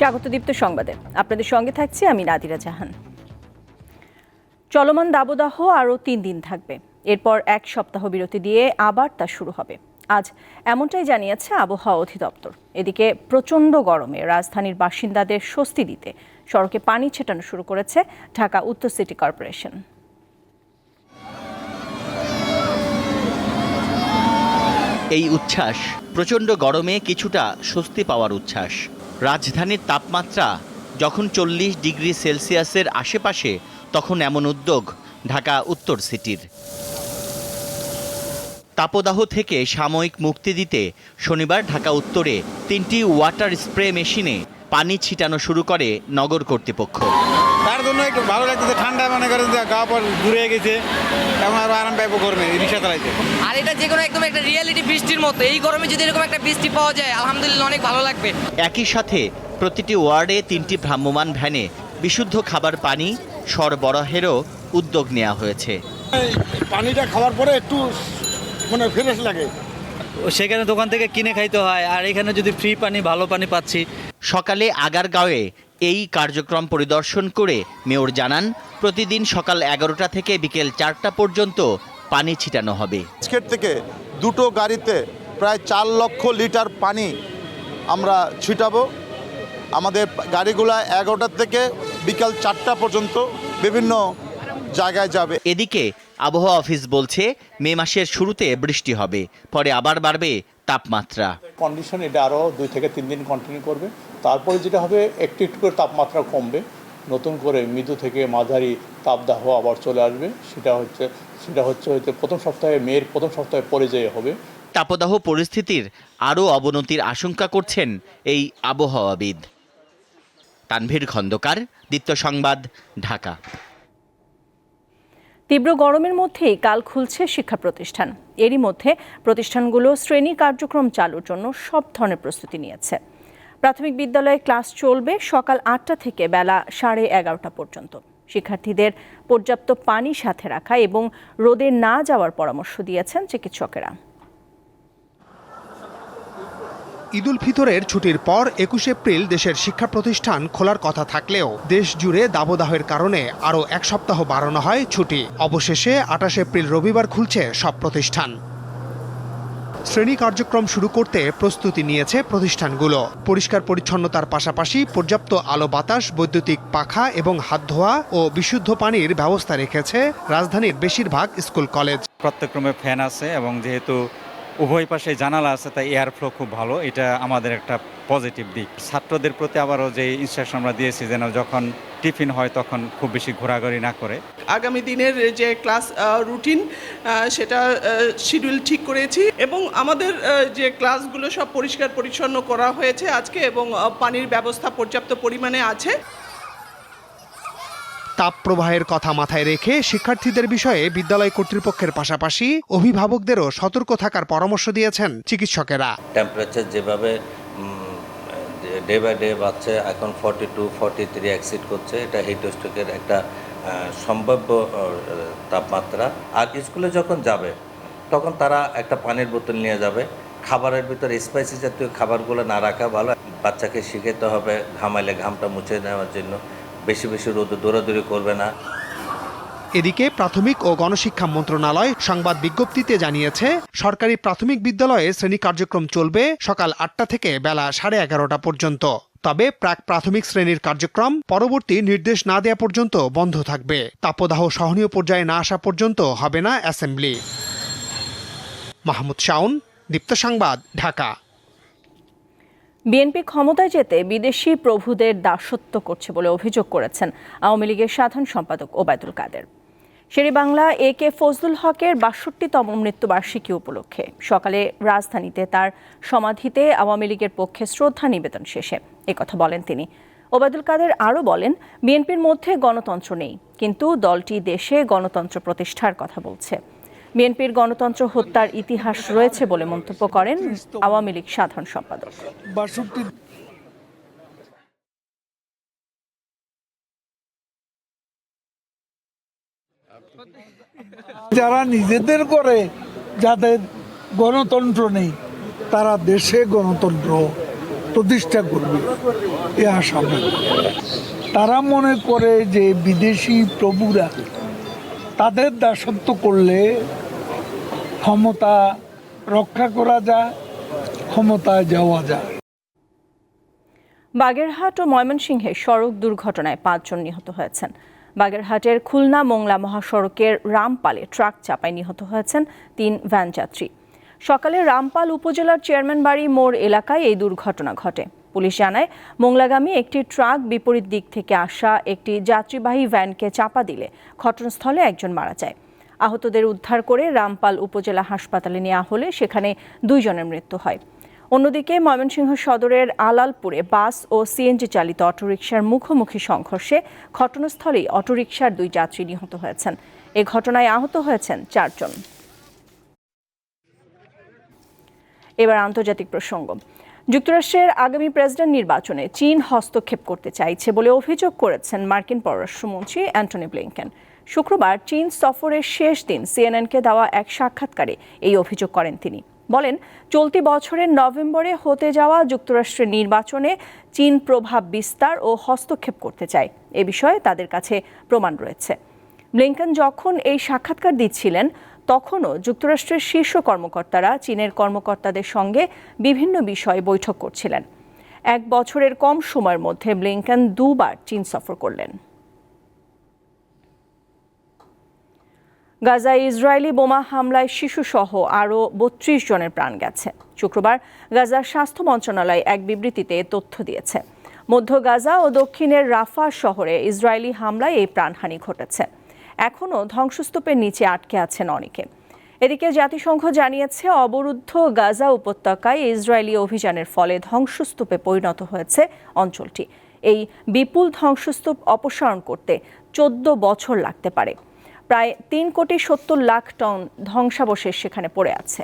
স্বাগত দীপ্ত সংবাদে আপনাদের সঙ্গে থাকছি আমি নাদিরা জাহান। চলমান দাবদাহ আরও 3 দিন থাকবে, এরপর 1 সপ্তাহ বিরতি দিয়ে আবার তা শুরু হবে। আজ এমনটাই জানিয়েছে আবহাওয়া অধিদপ্তর। এদিকে প্রচণ্ড গরমে রাজধানীর বাসিন্দাদের স্বস্তি দিতে সড়কে পানি ছেটানো শুরু করেছে ঢাকা উত্তর সিটি কর্পোরেশন। এই উচ্ছ্বাস প্রচণ্ড গরমে কিছুটা স্বস্তি পাওয়ার উচ্ছ্বাস। রাজধানীর তাপমাত্রা যখন 40 ডিগ্রি সেলসিয়াসের আশেপাশে, তখন এমন উদ্যোগ ঢাকা উত্তর সিটির। তাপদাহ থেকে সাময়িক মুক্তি দিতে শনিবার ঢাকা উত্তরে 3টি ওয়াটার স্প্রে মেশিনে পানি ছিটানো শুরু করে নগর কর্তৃপক্ষ। তার জন্য একটু ভালো লাগতেছে, ঠান্ডা মনে করেন যে গা পর ঘুরে গেছে, এখন আরো আরাম পাইবো গরমে রিক্সা চালাইতে। আর এটা যে কোনো একদম একটা রিয়েলিটি বৃষ্টির মতো, এই গরমে যদি এরকম একটা বৃষ্টি পাওয়া যায় আলহামদুলিল্লাহ অনেক ভালো লাগবে। একই সাথে প্রতিটি ওয়ার্ডে 3টি ভ্রাম্যমাণ ভ্যানে বিশুদ্ধ খাবার পানি সরবরাহেরও উদ্যোগ নেওয়া হয়েছে। পানিটা খাওয়ার পরে একটু মানে ফ্রেশ লাগে, সেখানে দোকান থেকে কিনে খাইতে হয়, আর এখানে যদি ফ্রি পানি ভালো পানি পাচ্ছি। সকালে আগারগাঁওয়ে এই কার্যক্রম পরিদর্শন করে মেয়র জানান, প্রতিদিন সকাল 11টা থেকে বিকেল 4টা পর্যন্ত পানি ছিটানো হবে। আজকের থেকে দুটো গাড়িতে প্রায় 4 লক্ষ লিটার পানি আমরা ছিটাবো। আমাদের গাড়িগুলা 11টা থেকে বিকাল 4টা পর্যন্ত বিভিন্ন জায়গায় যাবে। এদিকে আবহাওয়া অফিস বলছে মে মাসের শুরুতে বৃষ্টি হবে, পরে আবার বাড়বে তাপমাত্রা। কন্ডিশন এটা আরও 2 থেকে 3 দিন কন্টিনিউ করবে, তারপরে যেটা হবে একটু একটু করে তাপমাত্রা কমবে, নতুন করে মৃদু থেকে মাঝারি তাপদাহ আবার চলে আসবে। সেটা হচ্ছে প্রথম সপ্তাহে, মেয়ের প্রথম সপ্তাহে পর্যায়ে হবে। তাপদাহ পরিস্থিতির আরও অবনতির আশঙ্কা করছেন এই আবহাওয়াবিদ। তানভীর খন্দকার, দীপ্ত সংবাদ, ঢাকা। তীব্র গরমের মধ্যেই কাল খুলছে শিক্ষা প্রতিষ্ঠান। এরই মধ্যে প্রতিষ্ঠানগুলো শ্রেণী কার্যক্রম চালুর জন্য সব ধরনের প্রস্তুতি নিয়েছে। প্রাথমিক বিদ্যালয়ে ক্লাস চলবে সকাল 8টা থেকে বেলা 11:30 পর্যন্ত। শিক্ষার্থীদের পর্যাপ্ত পানি সাথে রাখা এবং রোদে না যাওয়ার পরামর্শ দিয়েছেন চিকিৎসকেরা। ঈদুল ফিতরের ছুটির পর 21 এপ্রিল দেশের শিক্ষা প্রতিষ্ঠান খোলার কথা থাকলেও দেশ জুড়ে দাবদাহের কারণে আরও 1 সপ্তাহ বাড়ানো হয় ছুটি। অবশেষে 28 এপ্রিল রবিবার খুলছে সব প্রতিষ্ঠান। শ্রেণী কার্যক্রম শুরু করতে প্রস্তুতি নিয়েছে প্রতিষ্ঠানগুলো। পরিষ্কার পরিচ্ছন্নতার পাশাপাশি পর্যাপ্ত আলো বাতাস, বৈদ্যুতিক পাখা এবং হাত ধোয়া ও বিশুদ্ধ পানির ব্যবস্থা রেখেছে রাজধানীর বেশিরভাগ স্কুল কলেজ। প্রত্যেক রুমে ফ্যান আছে এবং যেহেতু উভয় পাশে জানালা আছে, তাই এয়ার ফ্লো খুব ভালো। এটা আমাদের একটা পজিটিভ দিক। ছাত্রদের প্রতি আবারও যে ইনস্ট্রাকশন আমরা দিয়েছি, যেন যখন টিফিন হয় তখন খুব বেশি ঘোরাঘুরি না করে। আগামী দিনের যে ক্লাস রুটিন সেটা শিডিউল ঠিক করেছি এবং আমাদের যে ক্লাসগুলো সব পরিষ্কার পরিচ্ছন্ন করা হয়েছে আজকে, এবং পানির ব্যবস্থা পর্যাপ্ত পরিমাণে আছে। তাপ প্রবাহের কথা মাথায় রেখে শিক্ষার্থীদের বিষয়ে বিদ্যালয় কর্তৃপক্ষের পাশাপাশি অভিভাবকদেরও সতর্ক থাকার পরামর্শ দিয়েছেন চিকিৎসকেরা। টেম্পারেচার যেভাবে ডে বাই ডে বাড়ছে, এখন 42-43 এক্সিড করছে, এটা হিট স্ট্রোকের একটা সম্ভাব্য তাপমাত্রা। আর স্কুলে যখন যাবে তখন তারা একটা পানির বোতল নিয়ে যাবে। খাবারের ভিতরে স্পাইসি জাতীয় খাবারগুলো না রাখা ভালো। বাচ্চাকে শিখাতে হবে ঘামাইলে ঘামটা মুছে নেওয়ার জন্য, বেশি বেশি রোদে দৌড়াদৌড়ি করবে না। এদিকে প্রাথমিক ও গণশিক্ষা মন্ত্রণালয় সংবাদ বিজ্ঞপ্তিতে জানিয়েছে, সরকারি প্রাথমিক বিদ্যালয়ে শ্রেণী কার্যক্রম চলবে সকাল 8টা থেকে বেলা 11:30 পর্যন্ত। তবে প্রাক প্রাথমিক শ্রেণীর কার্যক্রম পরবর্তী নির্দেশ না দেওয়া পর্যন্ত বন্ধ থাকবে। তাপদাহ সহনীয় পর্যায়ে না আসা পর্যন্ত হবে না অ্যাসেম্বলি। মাহমুদ শাওন, দীপ্ত সংবাদ, ঢাকা। বিএনপি ক্ষমতায় যেতে বিদেশি প্রভুদের দাসত্ব করছে বলে অভিযোগ করেছেন আওয়ামী লীগের সাধারণ সম্পাদক ওবায়দুল কাদের। শেরেবাংলা AK ফজলুল হকের 62তম মৃত্যুবার্ষিকী উপলক্ষে সকালে রাজধানীতে তার সমাধিতে আওয়ামী লীগের পক্ষে শ্রদ্ধা নিবেদন শেষে একথা বলেন তিনি। ওবায়দুল কাদের আরও বলেন, বিএনপির মধ্যে গণতন্ত্র নেই, কিন্তু দলটি দেশে গণতন্ত্র প্রতিষ্ঠার কথা বলছে। বিএনপির গণতন্ত্র হত্যার ইতিহাস রয়েছে বলে মন্তব্য করেন আওয়ামী লীগ সাধারণ সম্পাদক। যারা নিজেদের করে যাদের গণতন্ত্র নেই, তারা দেশে গণতন্ত্র প্রতিষ্ঠা করবে এ আশা আমরা করি। তারা মনে করে যে বিদেশি প্রভুরা তাদের দাসত্ব করলে ক্ষমতা রক্ষা করা যায়, ক্ষমতায় যাওয়া যায়। বাগেরহাট ও ময়মনসিংহে সড়ক দুর্ঘটনায় 5 জন নিহত হয়েছেন। বাগেরহাটের খুলনা মোংলা মহাসড়কের রামপালে ট্রাক চাপায় নিহত হয়েছেন 3 ভ্যান যাত্রী। সকালে রামপাল উপজেলার চেয়ারম্যান বাড়ি মোড় এলাকায় এই দুর্ঘটনা ঘটে। পুলিশ জানায়, মোংলাগামী একটি ট্রাক বিপরীত দিক থেকে আসা একটি যাত্রীবাহী ভ্যানকে চাপা দিলে ঘটনাস্থলে একজন মারা যায়। আহতদের উদ্ধার করে রামপাল উপজেলা হাসপাতালে নেওয়া হলে সেখানে 2 জনের মৃত্যু হয়। অন্যদিকে ময়মনসিংহ সদরের আলালপুরে বাস ও সিএনজি চালিত অটোরিকশার মুখোমুখি সংঘর্ষে ঘটনাস্থলেই অটোরিকশার 2 যাত্রী নিহত হয়েছেন। এ ঘটনায় আহত হয়েছেন 4 জন। এবার আন্তর্জাতিক প্রসঙ্গ। যুক্তরাষ্ট্রের আগামী প্রেসিডেন্ট নির্বাচনে চীন হস্তক্ষেপ করতে চাইছে বলে অভিযোগ করেছেন মার্কিন পররাষ্ট্রমন্ত্রী অ্যান্টনি ব্লিংকেন। শুক্রবার চীন সফরের শেষ দিন সিএনএনকে দেওয়া এক সাক্ষাৎকারে এই অভিযোগ করেন তিনি। বলেন, চলতি বছরের নভেম্বরে হতে যাওয়া যুক্তরাষ্ট্রের নির্বাচনে চীন প্রভাব বিস্তার ও হস্তক্ষেপ করতে চায়। এ বিষয়ে তাদের কাছে প্রমাণ রয়েছে। ব্লিংকেন যখন এই সাক্ষাৎকার দিচ্ছিলেন তখনও যুক্তরাষ্ট্রের শীর্ষ কর্মকর্তারা চীনের কর্মকর্তাদের সঙ্গে বিভিন্ন বিষয়ে বৈঠক করছিলেন। 1 বছরের কম সময়ের মধ্যে ব্লিংকেন 2 বার চীন সফর করলেন। গাজায় ইসরায়েলি বোমা হামলায় শিশুসহ আরও 32 জনের প্রাণ গেছে। শুক্রবার গাজার স্বাস্থ্য মন্ত্রণালয় এক বিবৃতিতে তথ্য দিয়েছে। মধ্য গাজা ও দক্ষিণের রাফা শহরে ইসরায়েলি হামলায় এই প্রাণহানি ঘটেছে। এখনও ধ্বংসস্তূপের নিচে আটকে আছেন অনেকে। এদিকে জাতিসংঘ জানিয়েছে, অবরুদ্ধ গাজা উপত্যকায় ইসরায়েলি অভিযানের ফলে ধ্বংসস্তূপে পরিণত হয়েছে অঞ্চলটি। এই বিপুল ধ্বংসস্তূপ অপসারণ করতে 14 বছর লাগতে পারে। প্রায় 3,70,00,000 টন ধ্বংসাবশেষ সেখানে পড়ে আছে।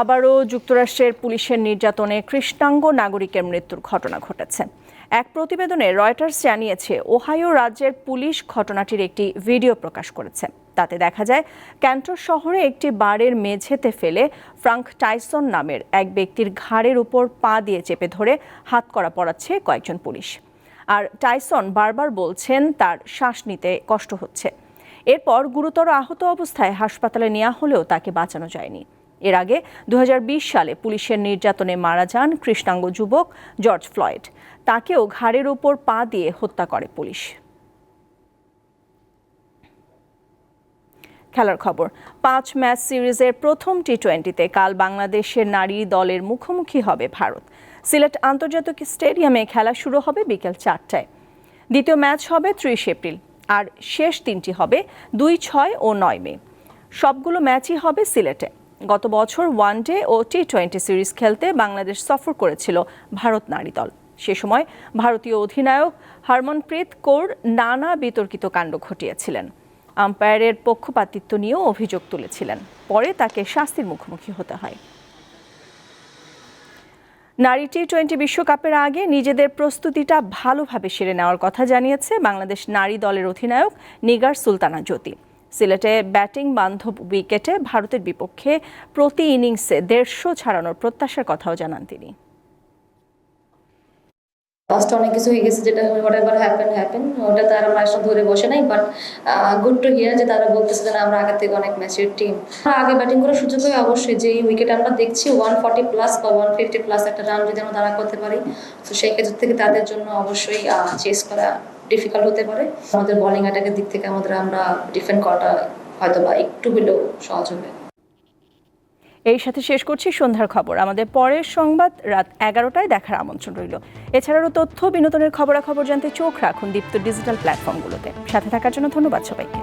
আবারও যুক্তরাষ্ট্রের পুলিশের নির্যাতনে কৃষ্ণাঙ্গ নাগরিকের মৃত্যুর ঘটনা ঘটেছে। এক প্রতিবেদনে রয়টার্স জানিয়েছে, ওহাইও রাজ্যের পুলিশ ঘটনাটির একটি ভিডিও প্রকাশ করেছে। তাতে দেখা যায়, ক্যান্টর শহরে একটি বারের মেঝেতে ফেলে ফ্রাঙ্ক টাইসন নামের এক ব্যক্তির ঘাড়ের উপর পা দিয়ে চেপে ধরে হাতকড়া পরাচ্ছে কয়েকজন পুলিশ। আর টাইসন বারবার বলছেন তার শ্বাস নিতে কষ্ট হচ্ছে। এরপর গুরুতর আহত অবস্থায় হাসপাতালে নেওয়া হলেও তাকে বাঁচানো যায়নি। এর আগে 2020 সালে পুলিশের নির্যাতনে মারা যান কৃষ্ণাঙ্গ যুবক জর্জ ফ্লয়েড। তাকেও ঘাড়ের উপর পা দিয়ে হত্যা করে পুলিশ। খেলার খবর। 5 ম্যাচ সিরিজের প্রথম টি20তে কাল বাংলাদেশের নারী দলের মুখোমুখি হবে ভারত। সিলেট আন্তর্জাতিক স্টেডিয়ামে খেলা শুরু হবে বিকেল 4টায়। দ্বিতীয় ম্যাচ হবে 30 এপ্রিল। আর শেষ 3টি হবে 2, 6 ও 9 মে। সবগুলো ম্যাচই হবে সিলেটে। গত বছর ওয়ানডে ও টি20 সিরিজ খেলতে বাংলাদেশ সফর করেছিল ভারত নারী দল। সে সময় ভারতীয় অধিনায়ক হরমনপ্রীত কৌর নানা বিতর্কিত কাণ্ড ঘটিয়েছিলেন। আম্পায়ারের পক্ষপাতিত্ব নিয়েও অভিযোগ তুলেছিলেন। পরে তাকে শাস্তির মুখোমুখি হতে হয়। নারী টি20 বিশ্বকাপের আগে নিজেদের প্রস্তুতিটা ভালোভাবে সেরে নেওয়ার কথা জানিয়েছে বাংলাদেশ নারী দলের অধিনায়ক নিগার সুলতানা জ্যোতি। সিলেটে ব্যাটিং বান্ধব উইকেটে ভারতের বিপক্ষে প্রতি ইনিংসে 150 ছাড়ানোর প্রত্যাশার কথাও জানান তিনি। লাস্টে অনেক কিছু হয়ে গেছে, যেটা হোয়াটএভার হ্যাপেন ওটা তারা মাইলস্টোন ধরে বসে নাই, বাট গুড টু হিয়ার যে তারা বলতেছে যে আমরা আগে থেকে অনেক ম্যাচের টিম। আগে ব্যাটিং করার সুযোগ হয় অবশ্যই, যে উইকেট আমরা দেখছি 140 প্লাস বা 150 প্লাস একটা রান যদি আমরা দাঁড়া করতে পারি, তো সেই ক্ষেত্র থেকে তাদের জন্য অবশ্যই চেস করা ডিফিকাল্ট হতে পারে। আমাদের বোলিং অ্যাটাকের দিক থেকে আমরা ডিফেন্ড করাটা হয়তো বা একটু হলেও সহজ হবে। এই সাথে শেষ করছি সন্ধ্যার খবর। আমাদের পরের সংবাদ রাত 11টায় দেখার আমন্ত্রণ রইল। এছাড়াও তথ্য বিনোদনের খবরাখবর জানতে চোখ রাখুন দীপ্ত ডিজিটাল প্ল্যাটফর্মগুলোতে। সাথে থাকার জন্য ধন্যবাদ সবাইকে।